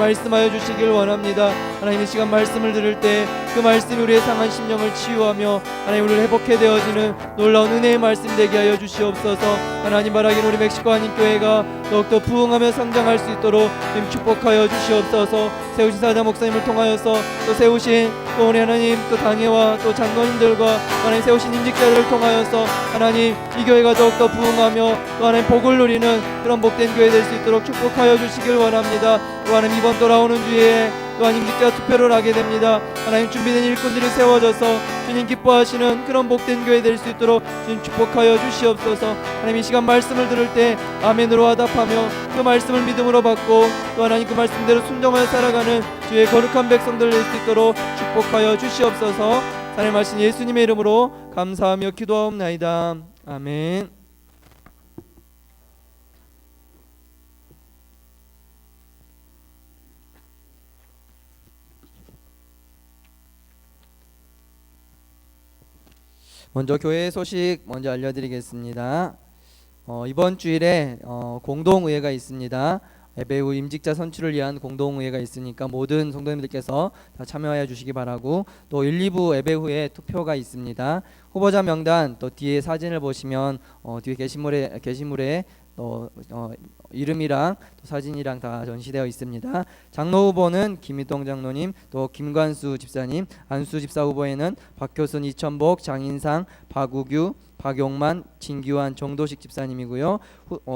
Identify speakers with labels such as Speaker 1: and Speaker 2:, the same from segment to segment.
Speaker 1: 말씀하여 주시길 원합니다. 하나님 이 시간 말씀을 들을 때 그 말씀이 우리의 상한 심령을 치유하며 하나님 우리를 회복해 되어지는 놀라운 은혜의 말씀 되게 하여 주시옵소서. 하나님 바라기는 우리 멕시코 한인교회가 더욱더 부흥하며 성장할 수 있도록 주님 축복하여 주시옵소서. 세우신 사자 목사님을 통하여서 또 세우신 또 우리 하나님 또 당회와 또 장로님들과 하나님 세우신 임직자들을 통하여서 하나님 이 교회가 더욱더 부흥하며 또 하나님 복을 누리는 그런 복된 교회 될 수 있도록 축복하여 주시길 원합니다. 또 하나님 이번 돌아오는 주에 또한 임직자 투표를 하게 됩니다. 하나님 준비된 일꾼들이 세워져서 주님 기뻐하시는 그런 복된 교회 될 수 있도록 주님 축복하여 주시옵소서. 하나님 이 시간 말씀을 들을 때 아멘으로 화답하며 그 말씀을 믿음으로 받고 또 하나님 그 말씀대로 순종하여 살아가는 주의 거룩한 백성들 될 수 있도록 축복하여 주시옵소서. 하나님 하신 예수님의 이름으로 감사하며 기도하옵나이다. 아멘. 먼저 교회 소식 먼저 알려드리겠습니다. 이번 주일에 공동의회가 있습니다. 예배 후 임직자 선출을 위한 공동의회가 있으니까 모든 성도님들께서 다 참여하여 주시기 바라고, 또 1, 2부 예배 후에 투표가 있습니다. 후보자 명단 또 뒤에 사진을 보시면 뒤에 게시물에 이름이랑 또 사진이랑 다 전시되어 있습니다. 장로 후보는 김희동 장로님, 또 김관수 집사님, 안수 집사 후보에는 박효순, 이천복, 장인상, 박우규, 박용만, 진규환, 정도식 집사님이고요.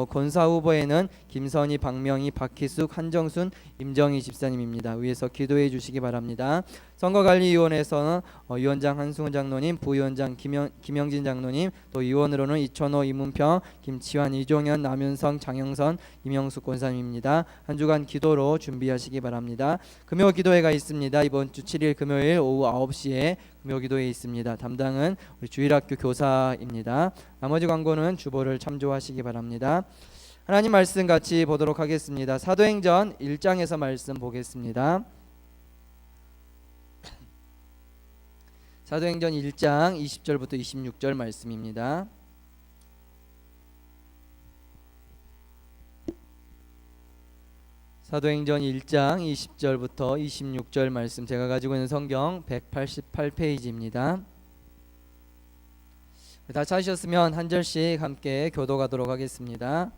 Speaker 1: 권사 후보에는 김선희, 박명희, 박희숙, 한정순, 임정희 집사님입니다. 위에서 기도해 주시기 바랍니다. 선거관리위원회에서는 위원장 한승훈 장로님, 부위원장 김영진 장로님, 또 위원으로는 이천호, 이문평, 김치환, 이종현, 남윤성, 장영선, 임영숙 권사님입니다. 한 주간 기도로 준비하시기 바랍니다. 금요 기도회가 있습니다. 이번 주 7일 금요일 오후 9시에 금요 기도회 있습니다. 담당은 우리 주일학교 교사입니다. 나머지 광고는 주보를 참조하시기 바랍니다. 하나님 말씀 같이 보도록 하겠습니다. 사도행전 1장에서 말씀 보겠습니다. 사도행전 1장 20절부터 26절 말씀입니다. 사도행전 1장 20절부터 26절 말씀, 제가 가지고 있는 성경 188페이지입니다. 다 찾으셨으면 한 절씩 함께 교독하도록 하겠습니다.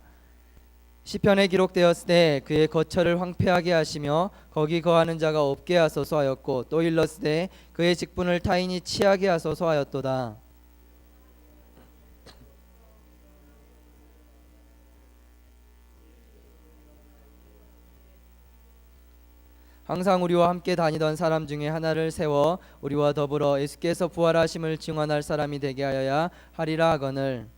Speaker 1: 시편에 기록되었을 때 그의 거처를 황폐하게 하시며 거기 거하는 자가 없게 하소서 하였고, 또 일렀을 때 그의 직분을 타인이 취하게 하소서 하였도다. 항상 우리와 함께 다니던 사람 중에 하나를 세워 우리와 더불어 예수께서 부활하심을 증언할 사람이 되게 하여야 하리라 하거늘,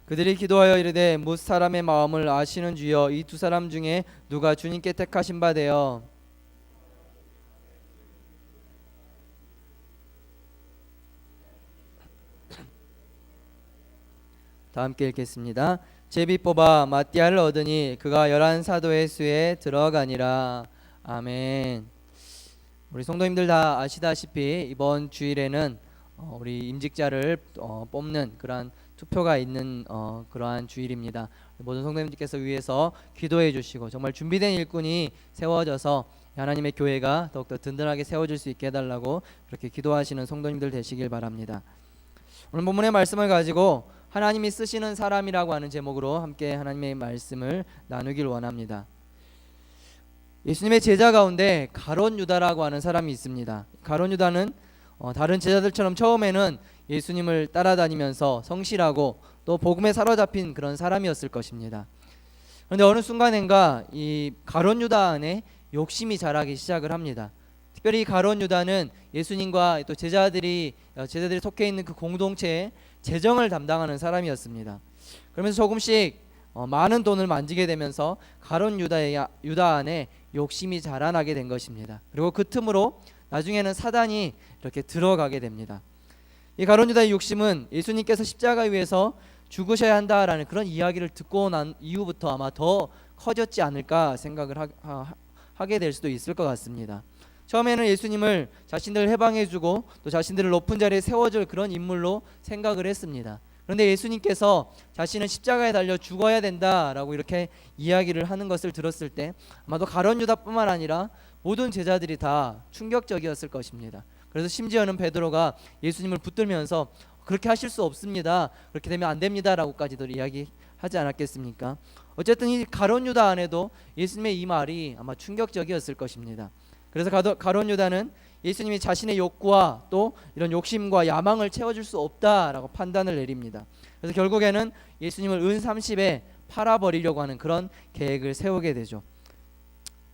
Speaker 1: 그들이 기도하여 이르되 뭇 사람의 마음을 아시는 주여, 이 두 사람 중에 누가 주님께 택하신 바 되어 다 함께 읽겠습니다. 제비 뽑아 마띠아를 얻으니 그가 11사도의 수에 들어가니라. 아멘. 우리 성도님들 다 아시다시피 이번 주일에는 우리 임직자를 뽑는 그러한 투표가 있는 그러한 주일입니다. 모든 성도님들께서 위해서 기도해 주시고 정말 준비된 일꾼이 세워져서 하나님의 교회가 더욱더 든든하게 세워질 수 있게 해달라고 그렇게 기도하시는 성도님들 되시길 바랍니다. 오늘 본문의 말씀을 가지고 하나님이 쓰시는 사람이라고 하는 제목으로 함께 하나님의 말씀을 나누길 원합니다. 예수님의 제자 가운데 가룟 유다라고 하는 사람이 있습니다. 가룟 유다는 다른 제자들처럼 처음에는 예수님을 따라다니면서 성실하고 또 복음에 사로잡힌 그런 사람이었을 것입니다. 그런데 어느 순간인가 이 가룟 유다 안에 욕심이 자라기 시작을 합니다. 특별히 가룟 유다는 예수님과 또 제자들이 속해 있는 그 공동체에 재정을 담당하는 사람이었습니다. 그러면서 조금씩 많은 돈을 만지게 되면서 가룟 유다 안에 욕심이 자라나게 된 것입니다. 그리고 그 틈으로 나중에는 사단이 이렇게 들어가게 됩니다. 이 가룟 유다의 욕심은 예수님께서 십자가 위에서 죽으셔야 한다라는 그런 이야기를 듣고 난 이후부터 아마 더 커졌지 않을까 생각을 하게 될 수도 있을 것 같습니다. 처음에는 예수님을 자신들을 해방해주고 또 자신들을 높은 자리에 세워줄 그런 인물로 생각을 했습니다. 그런데 예수님께서 자신은 십자가에 달려 죽어야 된다라고 이렇게 이야기를 하는 것을 들었을 때 아마도 가룟 유다뿐만 아니라 모든 제자들이 다 충격적이었을 것입니다. 그래서 심지어는 베드로가 예수님을 붙들면서 그렇게 하실 수 없습니다, 그렇게 되면 안 됩니다라고까지도 이야기하지 않았겠습니까? 어쨌든 이 가룟 유다 안에도 예수님의 이 말이 아마 충격적이었을 것입니다. 그래서 가룟 유다는 예수님이 자신의 욕구와 또 이런 욕심과 야망을 채워줄 수 없다라고 판단을 내립니다. 그래서 결국에는 예수님을 은 30에 팔아버리려고 하는 그런 계획을 세우게 되죠.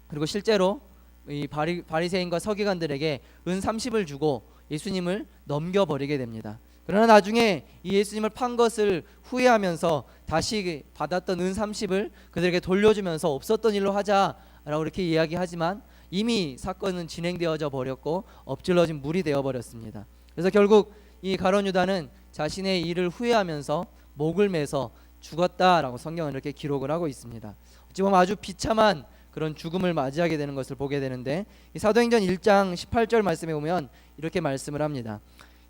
Speaker 1: 그리고 실제로 이 바리새인과 서기관들에게 은 30을 주고 예수님을 넘겨버리게 됩니다. 그러나 나중에 이 예수님을 판 것을 후회하면서 다시 받았던 은 30을 그들에게 돌려주면서 없었던 일로 하자라고 이렇게 이야기하지만 이미 사건은 진행되어져 버렸고 엎질러진 물이 되어버렸습니다. 그래서 결국 이 가룟 유다는 자신의 일을 후회하면서 목을 매서 죽었다라고 성경은 이렇게 기록을 하고 있습니다. 어찌 보면 아주 비참한 그런 죽음을 맞이하게 되는 것을 보게 되는데, 이 사도행전 1장 18절 말씀에 보면 이렇게 말씀을 합니다.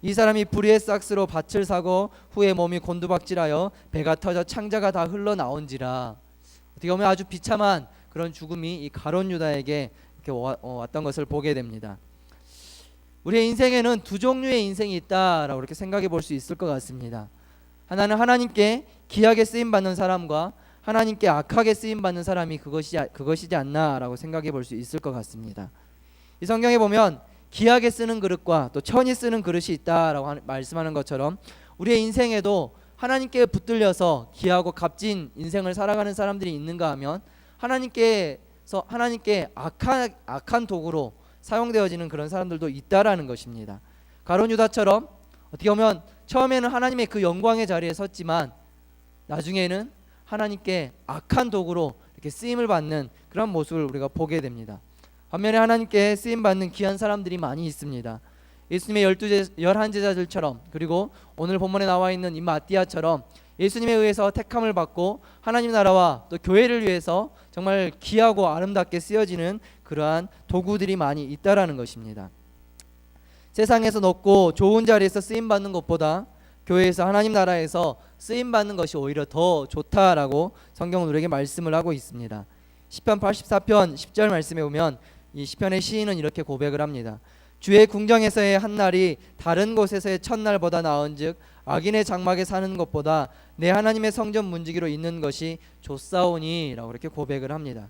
Speaker 1: 이 사람이 불의의 싹스로 밭을 사고 후에 몸이 곤두박질하여 배가 터져 창자가 다 흘러나온지라. 어떻게 보면 아주 비참한 그런 죽음이 이 가룟 유다에게 이렇게 왔던 것을 보게 됩니다. 우리의 인생에는 두 종류의 인생이 있다라고 이렇게 생각해 볼 수 있을 것 같습니다. 하나는 하나님께 귀하게 쓰임 받는 사람과 하나님께 악하게 쓰임 받는 사람이 그것이지 않나라고 생각해 볼 수 있을 것 같습니다. 이 성경에 보면 귀하게 쓰는 그릇과 또 천히 쓰는 그릇이 있다라고 말씀하는 것처럼 우리의 인생에도 하나님께 붙들려서 귀하고 값진 인생을 살아가는 사람들이 있는가 하면 하나님께 악한 도구로 사용되어지는 그런 사람들도 있다라는 것입니다. 가룟 유다처럼 어떻게 보면 처음에는 하나님의 그 영광의 자리에 섰지만 나중에는 하나님께 악한 도구로 이렇게 쓰임을 받는 그런 모습을 우리가 보게 됩니다. 반면에 하나님께 쓰임 받는 귀한 사람들이 많이 있습니다. 예수님의 11제자들처럼, 그리고 오늘 본문에 나와 있는 이 마띠아처럼 예수님에 의해서 택함을 받고 하나님 나라와 또 교회를 위해서 정말 귀하고 아름답게 쓰여지는 그러한 도구들이 많이 있다라는 것입니다. 세상에서 높고 좋은 자리에서 쓰임 받는 것보다 교회에서 하나님 나라에서 쓰임 받는 것이 오히려 더 좋다라고 성경은 우리에게 말씀을 하고 있습니다. 시편 84편 10절 말씀에 보면 이 시편의 시인은 이렇게 고백을 합니다. 주의 궁정에서의 한 날이 다른 곳에서의 첫날보다 나은즉 악인의 장막에 사는 것보다 내 하나님의 성전 문지기로 있는 것이 좋사오니 라고 이렇게 고백을 합니다.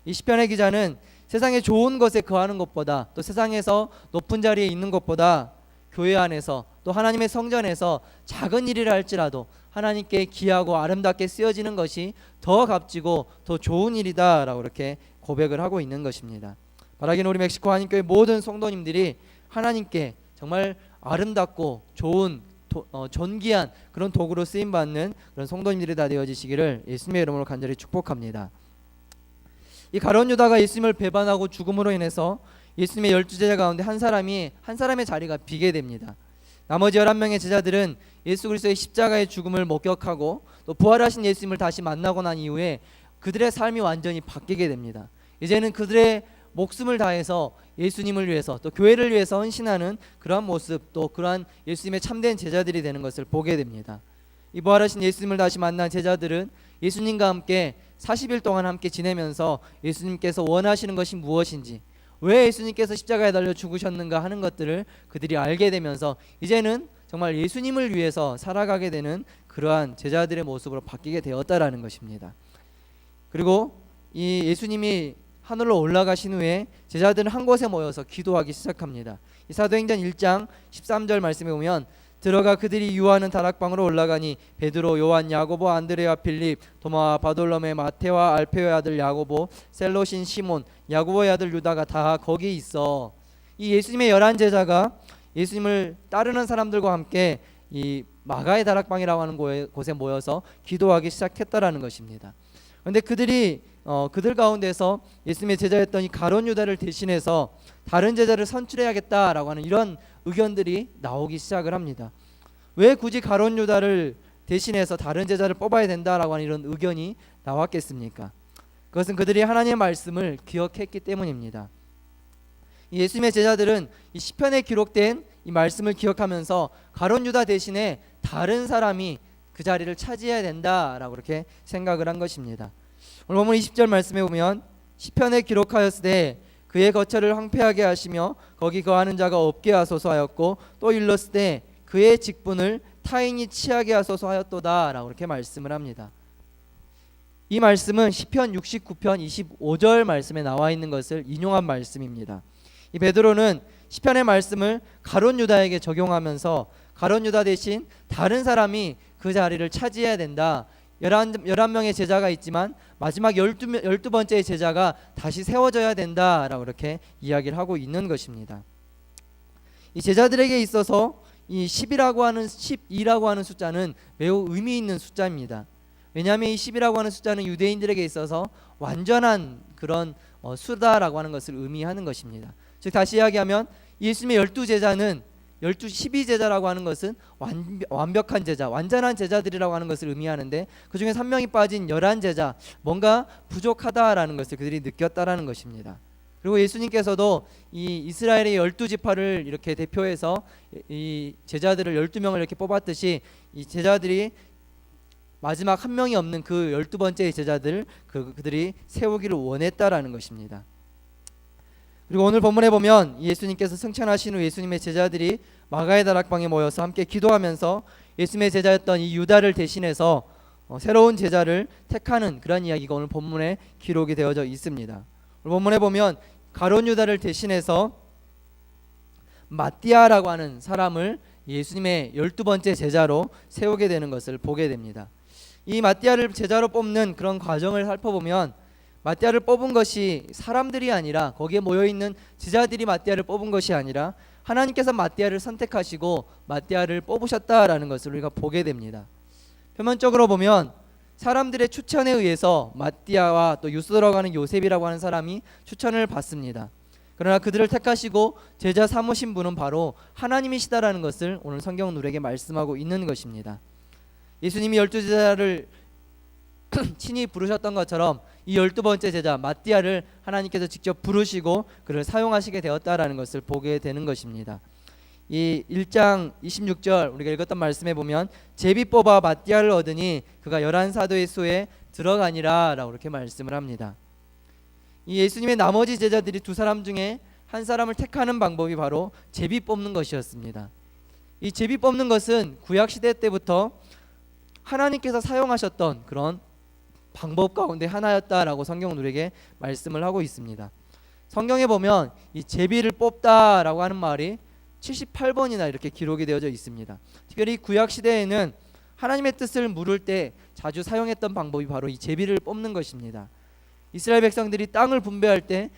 Speaker 1: 이 시편의 기자는 세상의 좋은 것에 거하는 것보다 또 세상에서 높은 자리에 있는 것보다 교회 안에서 또 하나님의 성전에서 작은 일이라 할지라도 하나님께 귀하고 아름답게 쓰여지는 것이 더 값지고 더 좋은 일이다 라고 이렇게 고백을 하고 있는 것입니다. 바라기는 우리 멕시코 한인교회 모든 성도님들이 하나님께 정말 아름답고 좋은 존귀한 그런 도구로 쓰임받는 그런 성도님들이 다 되어지시기를 예수님의 이름으로 간절히 축복합니다. 이 가룟 유다가 예수님을 배반하고 죽음으로 인해서 예수님의 12제자 가운데 한 사람의 자리가 비게 됩니다. 나머지 11명의 제자들은 예수 그리스도의 십자가의 죽음을 목격하고 또 부활하신 예수님을 다시 만나고 난 이후에 그들의 삶이 완전히 바뀌게 됩니다. 이제는 그들의 목숨을 다해서 예수님을 위해서 또 교회를 위해서 헌신하는 그러한 모습, 또 그러한 예수님의 참된 제자들이 되는 것을 보게 됩니다. 이 부활하신 예수님을 다시 만난 제자들은 예수님과 함께 40일 동안 함께 지내면서 예수님께서 원하시는 것이 무엇인지, 왜 예수님께서 십자가에 달려 죽으셨는가 하는 것들을 그들이 알게 되면서 이제는 정말 예수님을 위해서 살아가게 되는 그러한 제자들의 모습으로 바뀌게 되었다라는 것입니다. 그리고 이 예수님이 하늘로 올라가신 후에 제자들은 한 곳에 모여서 기도하기 시작합니다. 이 사도행전 1장 13절 말씀에 보면 들어가 그들이 유하는 다락방으로 올라가니 베드로, 요한, 야고보, 안드레와 빌립, 도마와 바돌로메, 마테와 알페오의 아들 야고보, 셀로신 시몬, 야고보의 아들 유다가 다 거기 있어. 이 예수님의 11제자가 예수님을 따르는 사람들과 함께 이 마가의 다락방이라고 하는 곳에 모여서 기도하기 시작했다라는 것입니다. 그런데 그들 가운데서 예수님의 제자였던 이 가룟 유다를 대신해서 다른 제자를 선출해야겠다라고 하는 이런 의견들이 나오기 시작을 합니다. 왜 굳이 가룟 유다를 대신해서 다른 제자를 뽑아야 된다라고 하는 이런 의견이 나왔겠습니까? 그것은 그들이 하나님의 말씀을 기억했기 때문입니다. 이 예수님의 제자들은 이 시편에 기록된 이 말씀을 기억하면서 가룟 유다 대신에 다른 사람이 그 자리를 차지해야 된다라고 그렇게 생각을 한 것입니다. 오늘 본문 20절 말씀에 보면 시편에 기록하였으되 그의 거처를 황폐하게 하시며 거기 거하는 자가 없게 하소서 하였고 또 일렀으되 그의 직분을 타인이 취하게 하소서 하였도다 라고 이렇게 말씀을 합니다. 이 말씀은 시편 69편 25절 말씀에 나와 있는 것을 인용한 말씀입니다. 이 베드로는 시편의 말씀을 가룟 유다에게 적용하면서 가룟 유다 대신 다른 사람이 그 자리를 차지해야 된다. 11명의 제자가 있지만 마지막 12번째의 제자가 다시 세워져야 된다라고 이렇게 이야기를 하고 있는 것입니다. 이 제자들에게 있어서 이 12라고 하는 숫자는 매우 의미 있는 숫자입니다. 왜냐하면 이 10이라고 하는 숫자는 유대인들에게 있어서 완전한 그런 수다라고 하는 것을 의미하는 것입니다. 즉 다시 이야기하면 예수님의 12제자는 12제자라고 하는 것은 완벽한 제자, 완전한 제자들이라고 하는 것을 의미하는데 그 중에 3명이 빠진 11제자, 뭔가 부족하다라는 것을 그들이 느꼈다라는 것입니다. 그리고 예수님께서도 이 이스라엘의 12지파를 이렇게 대표해서 이 제자들을 12명을 이렇게 뽑았듯이 이 제자들이 마지막 한 명이 없는 그 12번째 제자들 그들이 세우기를 원했다라는 것입니다. 그리고 오늘 본문에 보면 예수님께서 승천하신 후 예수님의 제자들이 마가의 다락방에 모여서 함께 기도하면서 예수님의 제자였던 이 유다를 대신해서 새로운 제자를 택하는 그런 이야기가 오늘 본문에 기록이 되어져 있습니다. 오늘 본문에 보면 가룟 유다를 대신해서 마띠아라고 하는 사람을 예수님의 12번째 제자로 세우게 되는 것을 보게 됩니다. 이 마띠아를 제자로 뽑는 그런 과정을 살펴보면 마띠아를 뽑은 것이 사람들이 아니라 거기에 모여있는 제자들이 마띠아를 뽑은 것이 아니라 하나님께서 마띠아를 선택하시고 마띠아를 뽑으셨다라는 것을 우리가 보게 됩니다. 표면적으로 보면 사람들의 추천에 의해서 마띠아와 또 유스라고 하는 요셉이라고 하는 사람이 추천을 받습니다. 그러나 그들을 택하시고 제자 삼으신 분은 바로 하나님이시다라는 것을 오늘 성경은 우리에게 말씀하고 있는 것입니다. 예수님이 12제자를 친히 부르셨던 것처럼 이 12번째 제자 마띠아를 하나님께서 직접 부르시고 그를 사용하시게 되었다라는 것을 보게 되는 것입니다. 이 1장 26절 우리가 읽었던 말씀에 보면 제비 뽑아 마띠아를 얻으니 그가 11사도의 수에 들어가니라 라고 이렇게 말씀을 합니다. 이 예수님의 나머지 제자들이 두 사람 중에 한 사람을 택하는 방법이 바로 제비 뽑는 것이었습니다. 이 제비 뽑는 것은 구약시대 때부터 하나님께서 사용하셨던 그런 방법 가운데 하나였다라고 성경은 우리에게 말씀을 하고 있습니다. 성경에 보면 이 제비를 뽑다라고 하는 말이 78번이나 이렇게 기록이 되어져 있습니다. 특별히 구약 시대에는 하나님의 뜻을 물을 때 자주 사용했던 방법이 바로 이 제비를 뽑는 것입니다. 이스라엘 백성들이 땅을 분배할 때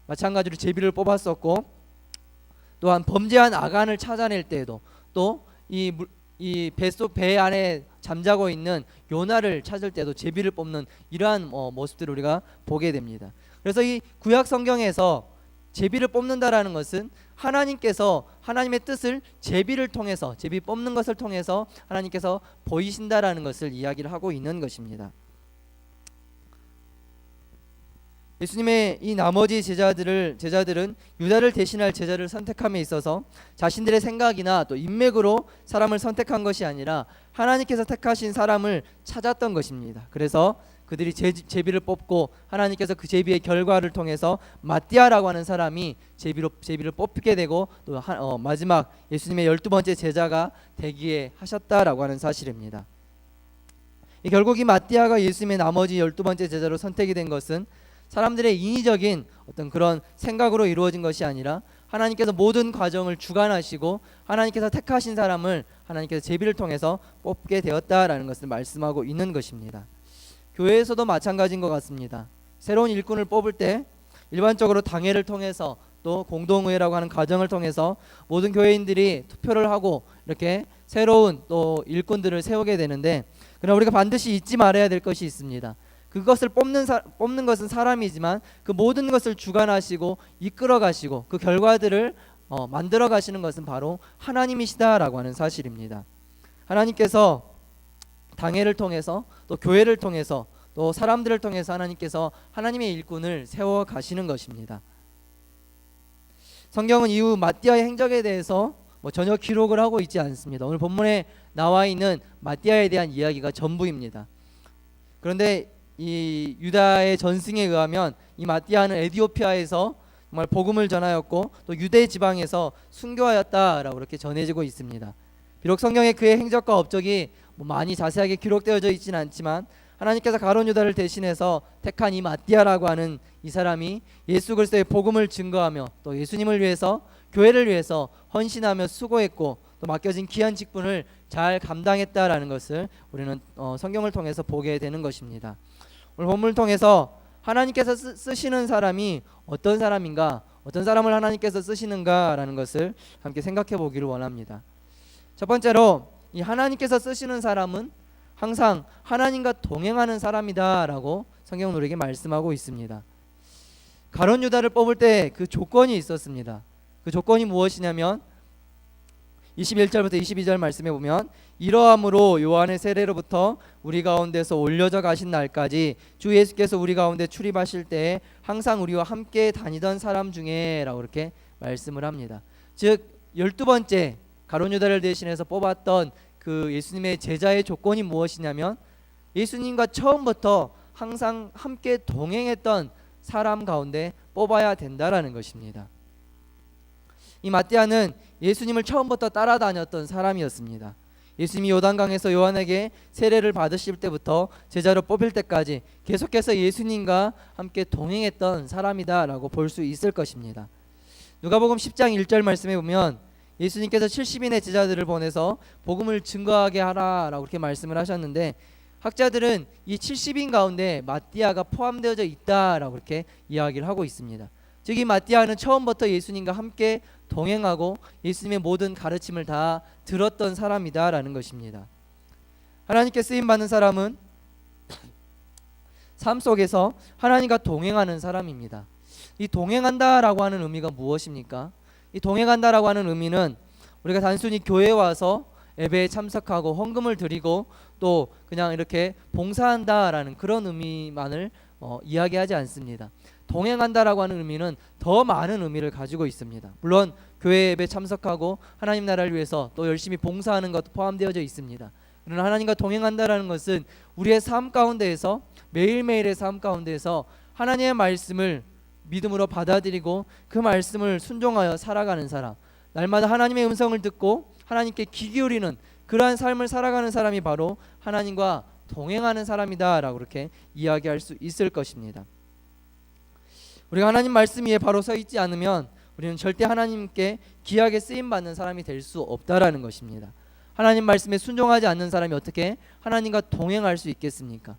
Speaker 1: 마찬가지로 제비를 뽑았었고, 또한 범죄한 아간을 찾아낼 때에도 또 이 배 안에 잠자고 있는 요나를 찾을 때도 제비를 뽑는 이러한 모습들을 우리가 보게 됩니다. 그래서 이 구약 성경에서 제비를 뽑는다라는 것은 하나님께서 하나님의 뜻을 제비를 통해서, 제비 뽑는 것을 통해서 하나님께서 보이신다라는 것을 이야기를 하고 있는 것입니다. 예수님의 이 나머지 제자들은 유다를 대신할 제자를 선택함에 있어서 자신들의 생각이나 또 인맥으로 사람을 선택한 것이 아니라 하나님께서 택하신 사람을 찾았던 것입니다. 그래서 그들이 제비를 뽑고 하나님께서 그 제비의 결과를 통해서 마띠아라고 하는 사람이 제비를 뽑게 되고 또 마지막 예수님의 12번째 제자가 되기에 하셨다라고 하는 사실입니다. 결국 이 마띠아가 예수님의 나머지 12번째 제자로 선택이 된 것은 사람들의 인위적인 어떤 그런 생각으로 이루어진 것이 아니라 하나님께서 모든 과정을 주관하시고 하나님께서 택하신 사람을 하나님께서 제비를 통해서 뽑게 되었다라는 것을 말씀하고 있는 것입니다. 교회에서도 마찬가지인 것 같습니다. 새로운 일꾼을 뽑을 때 일반적으로 당회를 통해서 또 공동의회라고 하는 과정을 통해서 모든 교회인들이 투표를 하고 이렇게 새로운 또 일꾼들을 세우게 되는데, 그러나 우리가 반드시 잊지 말아야 될 것이 있습니다. 그것을 뽑는 것은 사람이지만 그 모든 것을 주관하시고 이끌어 가시고 그 결과들을 만들어 가시는 것은 바로 하나님이시다라고 하는 사실입니다. 하나님께서 당회를 통해서 또 교회를 통해서 또 사람들을 통해서 하나님께서 하나님의 일꾼을 세워 가시는 것입니다. 성경은 이후 마띠아의 행적에 대해서 전혀 기록을 하고 있지 않습니다. 오늘 본문에 나와 있는 마띠아에 대한 이야기가 전부입니다. 그런데 이 유다의 전승에 의하면 이 마띠아는 에디오피아에서 정말 복음을 전하였고 또 유대 지방에서 순교하였다라고 이렇게 전해지고 있습니다. 비록 성경에 그의 행적과 업적이 많이 자세하게 기록되어져 있지는 않지만 하나님께서 가룟 유다를 대신해서 택한 이 마띠아라고 하는 이 사람이 예수 그리스도의 복음을 증거하며 또 예수님을 위해서 교회를 위해서 헌신하며 수고했고 또 맡겨진 귀한 직분을 잘 감당했다라는 것을 우리는 성경을 통해서 보게 되는 것입니다. 오늘 본문을 통해서 하나님께서 쓰시는 사람이 어떤 사람인가, 어떤 사람을 하나님께서 쓰시는가라는 것을 함께 생각해 보기를 원합니다. 첫 번째로 이 하나님께서 쓰시는 사람은 항상 하나님과 동행하는 사람이다라고 성경은 우리에게 말씀하고 있습니다. 가룟 유다를 뽑을 때 그 조건이 있었습니다. 그 조건이 무엇이냐면 21절부터 22절 말씀해 보면 이러함으로 요한의 세례로부터 우리 가운데서 올려져 가신 날까지 주 예수께서 우리 가운데 출입하실 때에 항상 우리와 함께 다니던 사람 중에 라고 이렇게 말씀을 합니다. 즉 12번째 가룟 유다를 대신해서 뽑았던 그 예수님의 제자의 조건이 무엇이냐면 예수님과 처음부터 항상 함께 동행했던 사람 가운데 뽑아야 된다라는 것입니다. 이 마띠아는 예수님을 처음부터 따라다녔던 사람이었습니다. 예수님이 요단강에서 요한에게 세례를 받으실 때부터 제자로 뽑힐 때까지 계속해서 예수님과 함께 동행했던 사람이다라고 볼 수 있을 것입니다. 누가복음 10장 1절 말씀에 보면 예수님께서 70인의 제자들을 보내서 복음을 증거하게 하라라고 그렇게 말씀을 하셨는데 학자들은 이 70인 가운데 마띠아가 포함되어져 있다라고 그렇게 이야기를 하고 있습니다. 즉 이 마띠아는 처음부터 예수님과 함께 동행하고 예수님의 모든 가르침을 다 들었던 사람이다라는 것입니다. 하나님께 쓰임받는 사람은 삶 속에서 하나님과 동행하는 사람입니다. 이 동행한다라고 하는 의미가 무엇입니까? 이 동행한다라고 하는 의미는 우리가 단순히 교회에 와서 예배에 참석하고 헌금을 드리고 또 그냥 이렇게 봉사한다라는 그런 의미만을 이야기하지 않습니다. 동행한다라고 하는 의미는 더 많은 의미를 가지고 있습니다. 물론 교회 예배 참석하고 하나님 나라를 위해서 또 열심히 봉사하는 것도 포함되어져 있습니다. 그러나 하나님과 동행한다라는 것은 우리의 삶 가운데에서 매일매일의 삶 가운데에서 하나님의 말씀을 믿음으로 받아들이고 그 말씀을 순종하여 살아가는 사람, 날마다 하나님의 음성을 듣고 하나님께 귀 기울이는 그러한 삶을 살아가는 사람이 바로 하나님과 동행하는 사람이다라고 이렇게 이야기할 수 있을 것입니다. 우리가 하나님 말씀 위에 바로 서 있지 않으면 우리는 절대 하나님께 귀하게 쓰임받는 사람이 될 수 없다라는 것입니다. 하나님 말씀에 순종하지 않는 사람이 어떻게 하나님과 동행할 수 있겠습니까?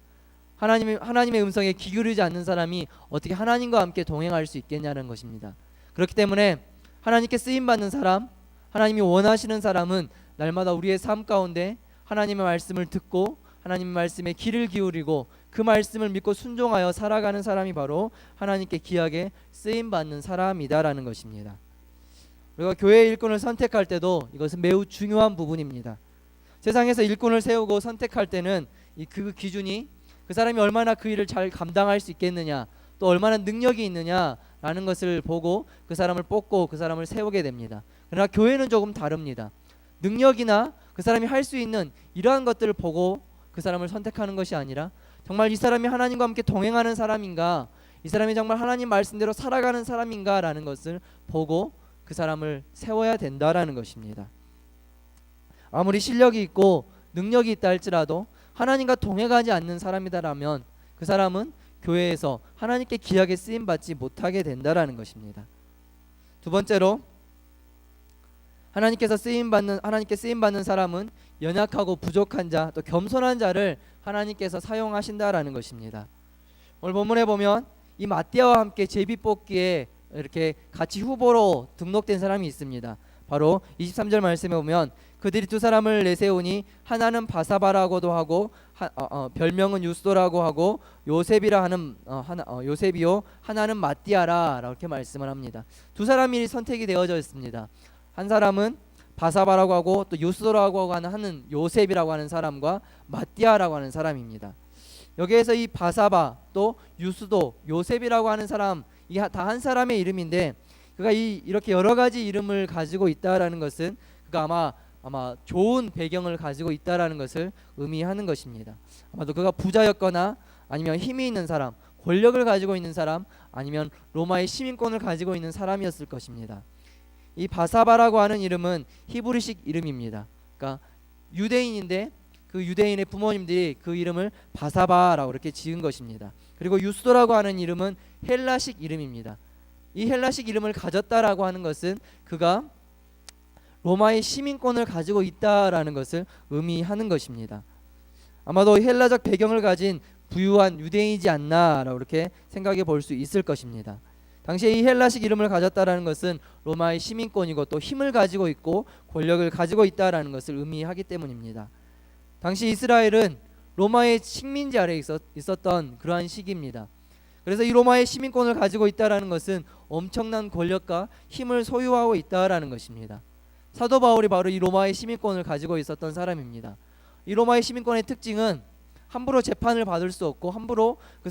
Speaker 1: 하나님의 음성에 귀 기울이지 않는 사람이 어떻게 하나님과 함께 동행할 수 있겠냐는 것입니다. 그렇기 때문에 하나님께 쓰임받는 사람, 하나님이 원하시는 사람은 날마다 우리의 삶 가운데 하나님의 말씀을 듣고 하나님의 말씀에 귀를 기울이고 그 말씀을 믿고 순종하여 살아가는 사람이 바로 하나님께 귀하게 쓰임받는 사람이다라는 것입니다. 우리가 교회의 일꾼을 선택할 때도 이것은 매우 중요한 부분입니다. 세상에서 일꾼을 세우고 선택할 때는 그 기준이 그 사람이 얼마나 그 일을 잘 감당할 수 있겠느냐, 또 얼마나 능력이 있느냐라는 것을 보고 그 사람을 뽑고 그 사람을 세우게 됩니다. 그러나 교회는 조금 다릅니다. 능력이나 그 사람이 할 수 있는 이러한 것들을 보고 그 사람을 선택하는 것이 아니라 정말 이 사람이 하나님과 함께 동행하는 사람인가, 이 사람이 정말 하나님 말씀대로 살아가는 사람인가라는 것을 보고 그 사람을 세워야 된다라는 것입니다. 아무리 실력이 있고 능력이 있다 할지라도 하나님과 동행하지 않는 사람이다라면 그 사람은 교회에서 하나님께 귀하게 쓰임받지 못하게 된다라는 것입니다. 두 번째로 하나님께 쓰임받는 사람은 연약하고 부족한 자, 또 겸손한 자를 하나님께서 사용하신다라는 것입니다. 오늘 본문에 보면 이 마띠아와 함께 제비 뽑기에 이렇게 같이 후보로 등록된 사람이 있습니다. 바로 23절 말씀에 보면 그들이 두 사람을 내세우니 하나는 바사바라고도 하고 별명은 유스도라고 하고 요셉이라 하는 요셉이요 하나는 마띠아라 이렇게 말씀을 합니다. 두 사람이 선택이 되어져 있습니다. 한 사람은 바사바라고 하고 또 유스도라고 하는 요셉이라고 하는 사람과 마띠아라고 하는 사람입니다. 여기에서 이 바사바 또 유스도 요셉이라고 하는 사람, 이게 다 한 사람의 이름인데 그가 이렇게 여러 가지 이름을 가지고 있다라는 것은 그가 아마 좋은 배경을 가지고 있다라는 것을 의미하는 것입니다. 아마도 그가 부자였거나 아니면 힘이 있는 사람, 권력을 가지고 있는 사람, 아니면 로마의 시민권을 가지고 있는 사람이었을 것입니다. 이 바사바라고 하는 이름은 히브리식 이름입니다. 그러니까 유대인인데 그 유대인의 부모님들이 그 이름을 바사바라고 이렇게 지은 것입니다. 그리고 유스도라고 하는 이름은 헬라식 이름입니다. 이 헬라식 이름을 가졌다라고 하는 것은 그가 로마의 시민권을 가지고 있다라는 것을 의미하는 것입니다. 아마도 헬라적 배경을 가진 부유한 유대인이지 않나라고 이렇게 생각해 볼 수 있을 것입니다. 당시에 이 헬라식 이름을 가졌다라는 것은 로마의 시민권이고 또 힘을 가지고 있고 권력을 가지고 있다라는 것을 의미하기 때문입니다. 당시 이스라엘은 로마의 식민지 아래에 있었던 그러한 시기입니다. 그래서 이 로마의 시민권을 가지고 있다라는 것은 엄청난 권력과 힘을 소유하고 있다라는 것입니다. 사도 바울이 바로 이 로마의 시민권을 가지고 있었던 사람입니다. 이 로마의 시민권의 특징은 함부로 재판을 받을 수 없고 함부로 그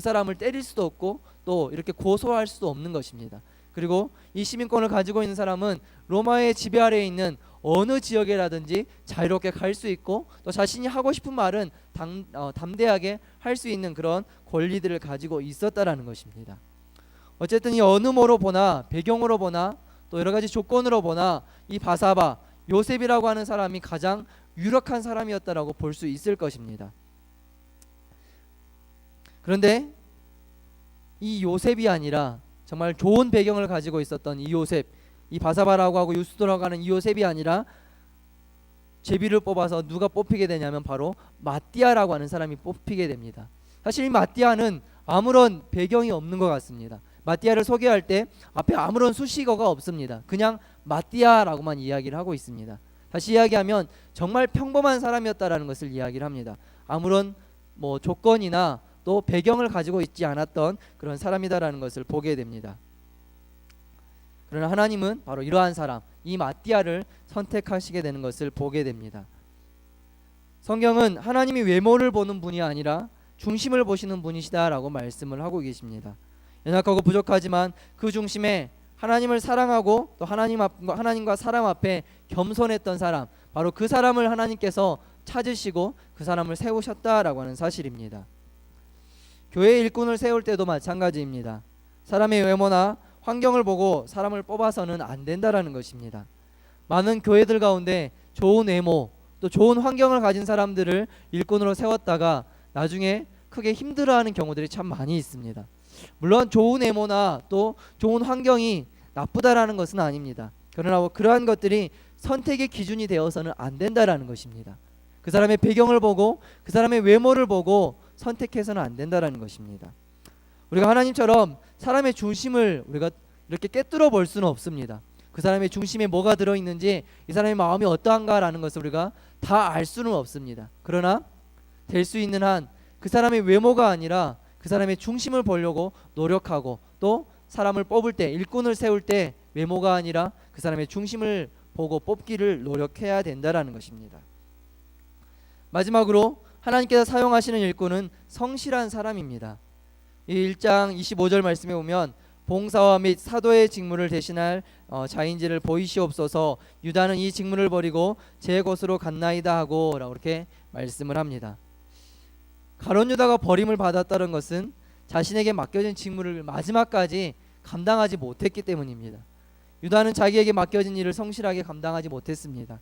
Speaker 1: 사람을 때릴 수도 없고 또 이렇게 고소할 수도 없는 것입니다. 그리고 이 시민권을 가지고 있는 사람은 로마의 지배 아래에 있는 어느 지역에라든지 자유롭게 갈 수 있고 또 자신이 하고 싶은 말은 담대하게 할 수 있는 그런 권리들을 가지고 있었다라는 것입니다. 어쨌든 이 언어로 보나 배경으로 보나 또 여러 가지 조건으로 보나 이 바사바 요셉이라고 하는 사람이 가장 유력한 사람이었다라고 볼 수 있을 것입니다. 그런데 이 요셉이 아니라 정말 좋은 배경을 가지고 있었던 이 요셉, 이 바사바라고 하고 유스도라고 하는 이 요셉이 아니라 제비를 뽑아서 누가 뽑히게 되냐면 바로 마띠아라고 하는 사람이 뽑히게 됩니다. 사실 이 마띠아는 아무런 배경이 없는 것 같습니다. 마띠아를 소개할 때 앞에 아무런 수식어가 없습니다. 그냥 마띠아라고만 이야기를 하고 있습니다. 다시 이야기하면 정말 평범한 사람이었다라는 것을 이야기를 합니다. 아무런 조건이나 또 배경을 가지고 있지 않았던 그런 사람이다라는 것을 보게 됩니다. 그러나 하나님은 바로 이러한 사람, 이 마띠아를 선택하시게 되는 것을 보게 됩니다. 성경은 하나님이 외모를 보는 분이 아니라 중심을 보시는 분이시다라고 말씀을 하고 계십니다. 연약하고 부족하지만 그 중심에 하나님을 사랑하고 또 하나님과 사람 앞에 겸손했던 사람, 바로 그 사람을 하나님께서 찾으시고 그 사람을 세우셨다라고 하는 사실입니다. 교회 일꾼을 세울 때도 마찬가지입니다. 사람의 외모나 환경을 보고 사람을 뽑아서는 안 된다라는 것입니다. 많은 교회들 가운데 좋은 외모 또 좋은 환경을 가진 사람들을 일꾼으로 세웠다가 나중에 크게 힘들어하는 경우들이 참 많이 있습니다. 물론 좋은 외모나 또 좋은 환경이 나쁘다라는 것은 아닙니다. 그러나 그러한 것들이 선택의 기준이 되어서는 안 된다라는 것입니다. 그 사람의 배경을 보고 그 사람의 외모를 보고 선택해서는 안 된다라는 것입니다. 우리가 하나님처럼 사람의 중심을 우리가 이렇게 깨뚫어 볼 수는 없습니다. 그 사람의 중심에 뭐가 들어있는지 이 사람의 마음이 어떠한가라는 것을 우리가 다 알 수는 없습니다. 그러나 될 수 있는 한 그 사람의 외모가 아니라 그 사람의 중심을 보려고 노력하고 또 사람을 뽑을 때 일꾼을 세울 때 외모가 아니라 그 사람의 중심을 보고 뽑기를 노력해야 된다라는 것입니다. 마지막으로 하나님께서 사용하시는 일꾼은 성실한 사람입니다. 이 1장 25절 말씀에 보면 봉사와 및 사도의 직무를 대신할 자인지를 보이시옵소서. 유다는 이 직무를 버리고 제 곳으로 갔나이다 하고 라고 이렇게 말씀을 합니다. 가룟 유다가 버림을 받았다는 것은 자신에게 맡겨진 직무를 마지막까지 감당하지 못했기 때문입니다. 유다는 자기에게 맡겨진 일을 성실하게 감당하지 못했습니다.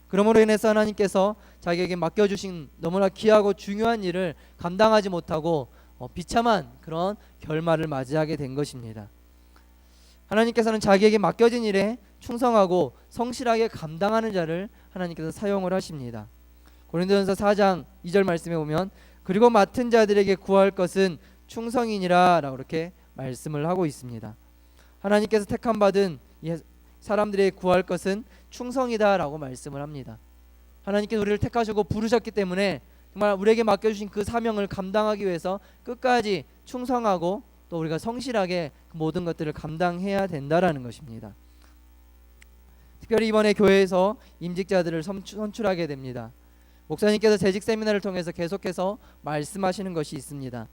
Speaker 1: 그러므로 인해서 하나님께서 자기에게 맡겨주신 너무나 귀하고 중요한 일을 감당하지 못하고 비참한 그런 결말을 맞이하게 된 것입니다. 하나님께서는 자기에게 맡겨진 일에 충성하고 성실하게 감당하는 자를 하나님께서 사용을 하십니다. 고린도전서 4장 2절 말씀에 보면 그리고 맡은 자들에게 구할 것은 충성이니라 라고 이렇게 말씀을 하고 있습니다. 하나님께서 택함 받은 사람들에게 구할 것은 충성이다 라고 말씀을 합니다. 하나님께서 우리를 택하시고 부르셨기 때문에 정말 우리에게 맡겨주신 그 사명을 감당하기 위해서 끝까지 충성하고 또 우리가 성실하게 그 모든 것들을 감당해야 된다라는 것입니다. 특별히 이번에 교회에서 임직자들을 선출하게 됩니다. 목사님께서 재직 세미나를 통해서 계속해서 말씀하시는 것이 있습니다.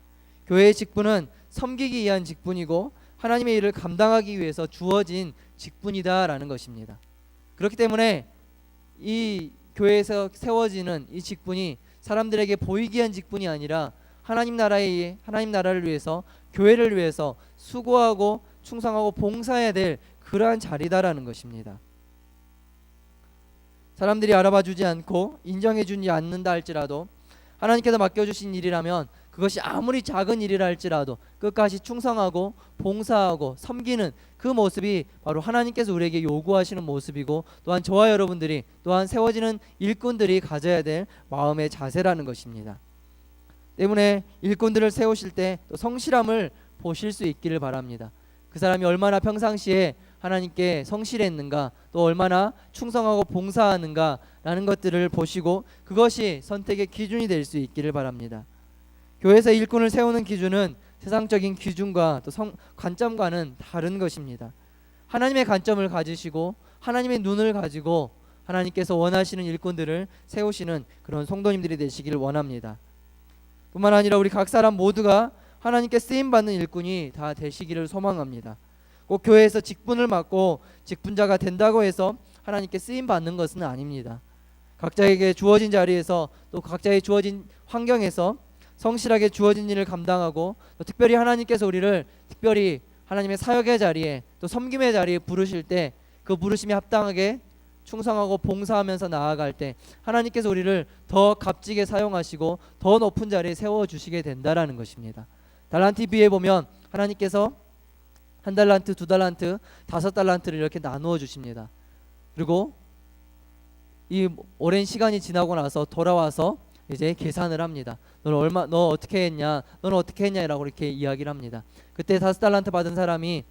Speaker 1: 교회의 직분은 섬기기 위한 직분이고 하나님의 일을 감당하기 위해서 주어진 직분이다라는 것입니다. 그렇기 때문에 이 교회에서 세워지는 이 직분이 사람들에게 보이기 위한 직분이 아니라 하나님 나라를 위해서, 교회를 위해서 수고하고 충성하고 봉사해야 될 그러한 자리다라는 것입니다. 사람들이 알아봐 주지 않고 인정해 주지 않는다 할지라도 하나님께서 맡겨주신 일이라면 그것이 아무리 작은 일이라 할지라도 끝까지 충성하고 봉사하고 섬기는 그 모습이 바로 하나님께서 우리에게 요구하시는 모습이고, 또한 저와 여러분들이, 또한 세워지는 일꾼들이 가져야 될 마음의 자세라는 것입니다. 때문에 일꾼들을 세우실 때 또 성실함을 보실 수 있기를 바랍니다. 그 사람이 얼마나 평상시에 하나님께 성실했는가, 또 얼마나 충성하고 봉사하는가 라는 것들을 보시고 그것이 선택의 기준이 될 수 있기를 바랍니다. 교회에서 일꾼을 세우는 기준은 세상적인 기준과 또 관점과는 다른 것입니다. 하나님의 관점을 가지시고 하나님의 눈을 가지고 하나님께서 원하시는 일꾼들을 세우시는 그런 성도님들이 되시기를 원합니다. 뿐만 아니라 우리 각 사람 모두가 하나님께 쓰임받는 일꾼이 다 되시기를 소망합니다. 꼭 교회에서 직분을 맡고 직분자가 된다고 해서 하나님께 쓰임받는 것은 아닙니다. 각자에게 주어진 자리에서 또 각자의 주어진 환경에서 성실하게 주어진 일을 감당하고, 또 특별히 하나님께서 우리를 특별히 하나님의 사역의 자리에 또 섬김의 자리에 부르실 때 그 부르심에 합당하게 충성하고 봉사하면서 나아갈 때 하나님께서 우리를 더 값지게 사용하시고 더 높은 자리에 세워주시게 된다라는 것입니다. 달란트 비유에 보면 하나님께서 1달란트, 2달란트, 5달란트를 이렇게 나누어 주십니다. 그리고 이 오랜 시간이 지나고 나서 돌아와서 이제 계산을 합니다. 너 어떻게 했냐, 너는 어떻게 했냐라고 이렇게 이야기를 합니다. 그때 5달란트 받은 사람이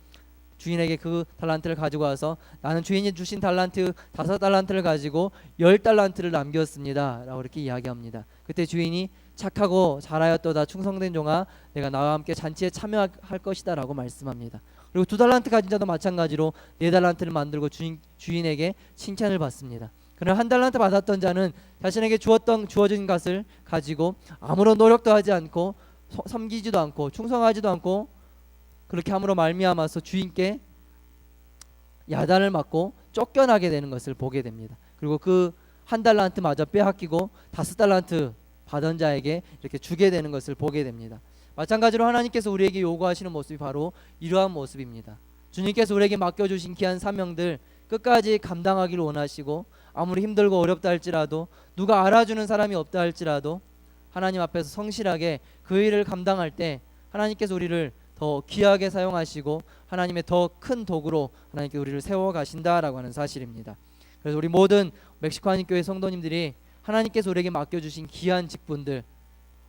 Speaker 1: 주인에게 그 달란트를 가지고 와서 나는 주인이 주신 달란트 5달란트를 가지고 10달란트를 남겼습니다 라고 이렇게 이야기합니다. 그때 주인이 착하고 잘하였도다 충성된 종아, 내가 나와 함께 잔치에 참여할 것이다 라고 말씀합니다. 그리고 2달란트 가진 자도 마찬가지로 4달란트를 만들고 주인에게 칭찬을 받습니다. 그러나 1달란트 받았던 자는 자신에게 주어진 것을 가지고 아무런 노력도 하지 않고 섬기지도 않고 충성하지도 않고 그렇게 함으로 말미암아서 주인께 야단을 맞고 쫓겨나게 되는 것을 보게 됩니다. 그리고 그 1달란트마저 빼앗기고 5달란트 받은 자에게 이렇게 주게 되는 것을 보게 됩니다. 마찬가지로 하나님께서 우리에게 요구하시는 모습이 바로 이러한 모습입니다. 주님께서 우리에게 맡겨주신 귀한 사명들 끝까지 감당하기를 원하시고, 아무리 힘들고 어렵다 할지라도, 누가 알아주는 사람이 없다 할지라도 하나님 앞에서 성실하게 그 일을 감당할 때 하나님께서 우리를 더 귀하게 사용하시고 하나님의 더 큰 도구로 하나님께 우리를 세워가신다라고 하는 사실입니다. 그래서 우리 모든 멕시코 한인교회 성도님들이 하나님께서 우리에게 맡겨주신 귀한 직분들,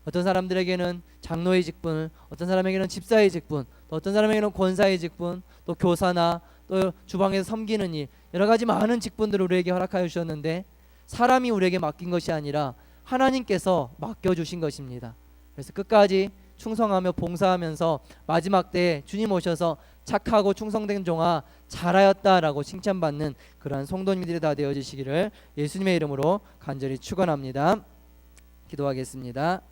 Speaker 1: 어떤 사람들에게는 장로의 직분, 어떤 사람에게는 집사의 직분, 또 어떤 사람에게는 권사의 직분, 또 교사나 또 주방에서 섬기는 일, 여러 가지 많은 직분들을 우리에게 허락하여 주셨는데 사람이 우리에게 맡긴 것이 아니라 하나님께서 맡겨주신 것입니다. 그래서 끝까지 충성하며 봉사하면서 마지막 때에 주님 오셔서 착하고 충성된 종아 잘하였다라고 칭찬받는 그러한 성도님들이 다 되어지시기를 예수님의 이름으로 간절히 축원합니다. 기도하겠습니다.